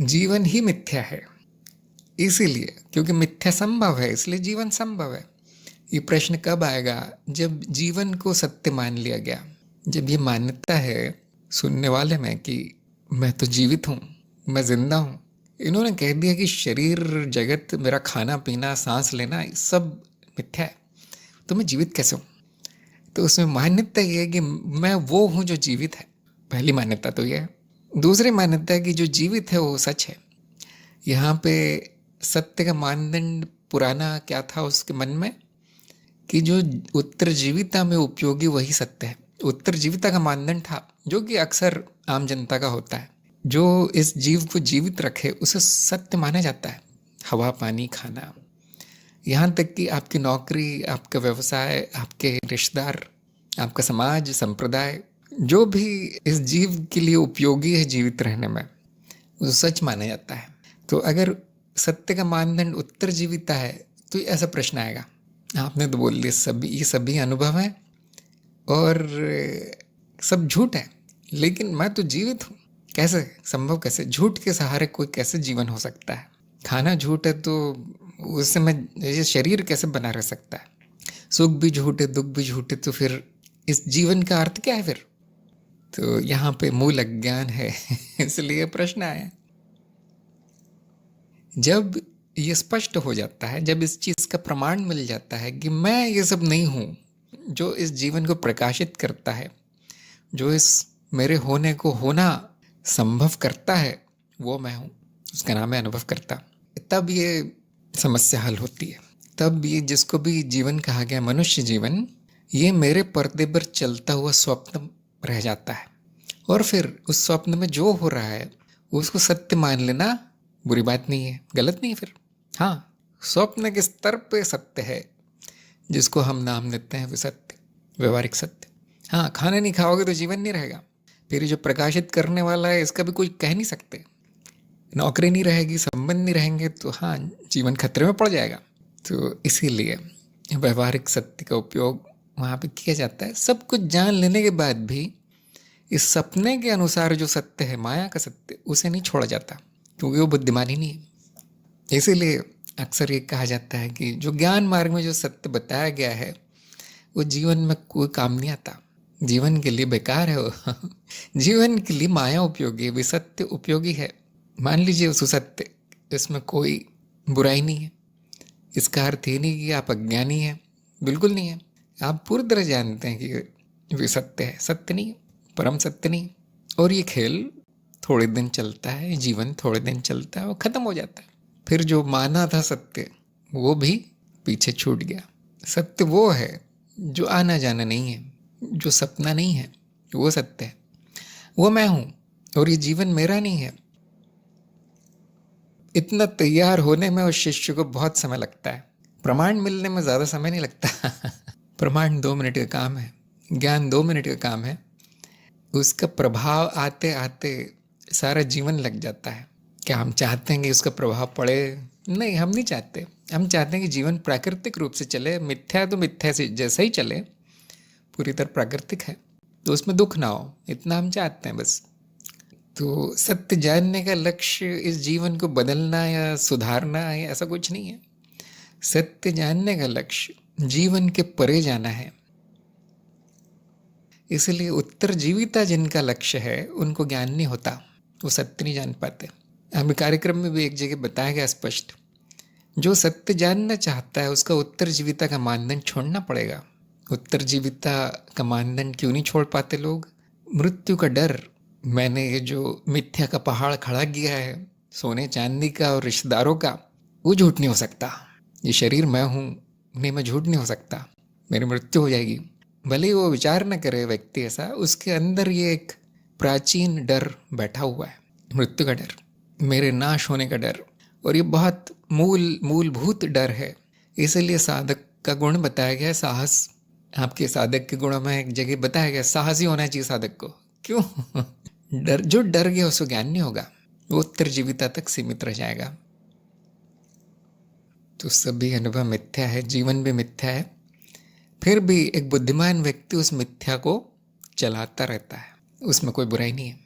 जीवन ही मिथ्या है। इसीलिए, क्योंकि मिथ्या संभव है, इसलिए जीवन संभव है। ये प्रश्न कब आएगा? जब जीवन को सत्य मान लिया गया, जब ये मान्यता है सुनने वाले में कि मैं तो जीवित हूँ, मैं जिंदा हूँ। इन्होंने कह दिया कि शरीर, जगत, मेरा खाना पीना, सांस लेना सब मिथ्या है, तो मैं जीवित कैसे हूँ? तो उसमें मान्यता ये है कि मैं वो हूँ जो जीवित है। पहली मान्यता तो यह है। दूसरी मान्यता है कि जो जीवित है वो सच है। यहाँ पे सत्य का मानदंड पुराना क्या था उसके मन में, कि जो उत्तरजीविता में उपयोगी वही सत्य है। उत्तरजीविता का मानदंड था, जो कि अक्सर आम जनता का होता है। जो इस जीव को जीवित रखे उसे सत्य माना जाता है। हवा, पानी, खाना, यहाँ तक कि आपकी नौकरी, आपका व्यवसाय, आपके रिश्तेदार, आपका समाज, संप्रदाय, जो भी इस जीव के लिए उपयोगी है जीवित रहने में, वो सच माना जाता है। तो अगर सत्य का मानदंड उत्तरजीविता है तो ऐसा प्रश्न आएगा, आपने तो बोल दिया ये सभी अनुभव है और सब झूठ है, लेकिन मैं तो जीवित हूँ, कैसे संभव? कैसे? झूठ के सहारे कोई कैसे जीवन हो सकता है? खाना झूठ है तो उससे मैं ये शरीर कैसे बना रह सकता है? सुख भी झूठ है, दुख भी झूठ है, तो फिर इस जीवन का अर्थ क्या है फिर? तो यहाँ पे मूल अज्ञान है इसलिए प्रश्न आया। जब ये स्पष्ट हो जाता है, जब इस चीज का प्रमाण मिल जाता है कि मैं ये सब नहीं हूं, जो इस जीवन को प्रकाशित करता है, जो इस मेरे होने को होना संभव करता है, वो मैं हूं, उसका नाम है अनुभव करता। तब ये समस्या हल होती है। तब ये जिसको भी जीवन कहा गया, मनुष्य जीवन, ये मेरे पर्दे पर चलता हुआ स्वप्न रह जाता है। और फिर उस स्वप्न में जो हो रहा है उसको सत्य मान लेना बुरी बात नहीं है, गलत नहीं है फिर। हाँ, स्वप्न के स्तर पे सत्य है, जिसको हम नाम देते हैं सत्य, व्यवहारिक सत्य। हाँ, खाना नहीं खाओगे तो जीवन नहीं रहेगा। फिर जो प्रकाशित करने वाला है इसका भी कोई कह नहीं सकते। नौकरी नहीं रहेगी, संबंध नहीं रहेंगे, तो हाँ, जीवन खतरे में पड़ जाएगा। तो इसीलिए व्यवहारिक सत्य का उपयोग वहाँ पे किया जाता है। सब कुछ जान लेने के बाद भी इस सपने के अनुसार जो सत्य है, माया का सत्य, उसे नहीं छोड़ा जाता, क्योंकि वो बुद्धिमानी नहीं है। इसीलिए अक्सर ये कहा जाता है कि जो ज्ञान मार्ग में जो सत्य बताया गया है वो जीवन में कोई काम नहीं आता, जीवन के लिए बेकार है वो जीवन के लिए माया उपयोगी है, विसत्य उपयोगी है। मान लीजिए सुसत्य, इसमें कोई बुराई नहीं है। इसका अर्थ ये नहीं कि आप अज्ञानी हैं, बिल्कुल नहीं है। आप पूरी तरह जानते हैं कि विसत्य है, सत्य नहीं है, परम सत्य नहीं है। और ये खेल थोड़े दिन चलता है, जीवन थोड़े दिन चलता है, वो खत्म हो जाता है। फिर जो माना था सत्य वो भी पीछे छूट गया। सत्य वो है जो आना जाना नहीं है, जो सपना नहीं है, वो सत्य है, वो मैं हूं। और ये जीवन मेरा नहीं है। इतना तैयार होने में उस शिष्य को बहुत समय लगता है, प्रमाण मिलने में ज्यादा समय नहीं लगता प्रमाण 2 मिनट का काम है, ज्ञान 2 मिनट का काम है, उसका प्रभाव आते आते सारा जीवन लग जाता है। क्या हम चाहते हैं कि उसका प्रभाव पड़े? नहीं, हम नहीं चाहते। हम चाहते हैं कि जीवन प्राकृतिक रूप से चले, मिथ्या तो मिथ्या से जैसा ही चले, पूरी तरह प्राकृतिक है, तो उसमें दुख ना हो, इतना हम चाहते हैं बस। तो सत्य जानने का लक्ष्य इस जीवन को बदलना या सुधारना है, ऐसा कुछ नहीं है। सत्य जानने का लक्ष्य जीवन के परे जाना है। इसलिए उत्तरजीविता जिनका लक्ष्य है उनको ज्ञान नहीं होता, वो सत्य नहीं जान पाते। हमें कार्यक्रम में भी एक जगह बताया गया स्पष्ट, जो सत्य जानना चाहता है उसका उत्तरजीविता का मानदंड छोड़ना पड़ेगा। उत्तरजीविता का मानदंड क्यों नहीं छोड़ पाते लोग? मृत्यु का डर। मैंने ये जो मिथ्या का पहाड़ खड़ा किया है, सोने चांदी का और रिश्तेदारों का, वो झूठ नहीं हो सकता। ये शरीर मैं हूँ, नहीं, मैं झूठ नहीं हो सकता, मेरी मृत्यु हो जाएगी। भले ही वो विचार न करे व्यक्ति ऐसा, उसके अंदर ये एक प्राचीन डर बैठा हुआ है, मृत्यु का डर, मेरे नाश होने का डर। और ये बहुत मूलभूत डर है। इसलिए साधक का गुण बताया गया है, साहस। आपके साधक के गुणों में एक जगह बताया गया साहसी होना चाहिए साधक को। क्यों? जो डर गया उसको ज्ञान नहीं होगा, वो उत्तरजीविता तक सीमित रह जाएगा। तो सभी अनुभव मिथ्या है, जीवन भी मिथ्या है। फिर भी एक बुद्धिमान व्यक्ति उस मिथ्या को चलाता रहता है, उसमें कोई बुराई नहीं है।